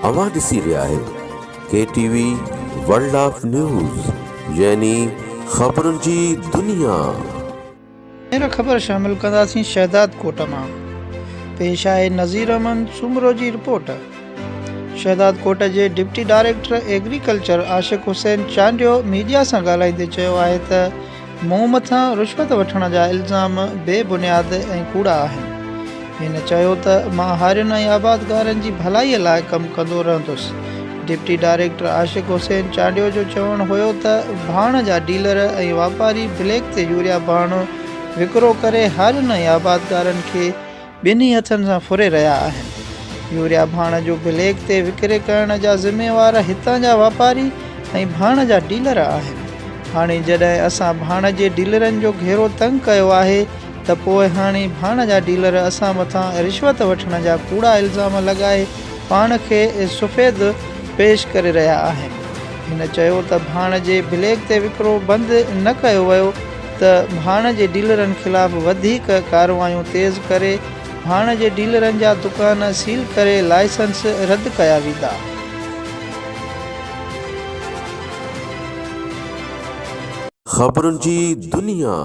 अवां ॾिसी रहिया आहियो KTV वर्ल्ड ऑफ न्यूज़ यानी ख़बरुनि जी दुनिया। हींअर ख़बर शामिल कंदासीं शहदाद कोट मां। पेश आहे नज़ीर अहमद सुमरो जी रिपोर्ट। शहदाद कोट जे deputy director agriculture Ashiq Hussain Chandio media सां ॻाल्हाईंदे चयो आहे त मूं मथां रिश्वत वठण जा इल्ज़ाम बेबुनियाद ऐं कूड़ा आहिनि। हिन चयो त मां हारियुनि ऐं आबादगारनि जी भलाईअ लाइ कमु कंदो रहंदुसि। डिप्टी डायरेक्टर आशिक़ हुसैन चांडियो जो चवणु हुयो त भाण जा डीलर ऐं वापारी ब्लैक ते यूरिया भाण विकिरो करे हारियुनि ऐं आबादगारनि खे ॿिन्ही हथनि सां फुरे रहिया आहिनि। यूरिया भाण जो ब्लैक ते विकिरे करण जा ज़िम्मेवार हितां जा वापारी ऐं भाण जा डीलर आहिनि। हाणे जॾहिं असां भाण जे डीलरनि जो घेरो तंग कयो आहे त पोइ हाणे भाण जा डीलर असां मथां रिश्वत वठण जा कूड़ा इल्ज़ाम लॻाए पाण खे सफ़ेद पेश करे रहिया आहिनि। हिन चयो त भाण जे ब्लैक ते विकिरो बंदि न कयो वियो त भाण जे डीलरनि ख़िलाफ़ वधीक कार्रवायूं तेज़ करे भाण जे डीलरनि जा दुकान सील करे लाइसेंस रद्द कया वेंदा। ख़बरुनि जी दुनिया।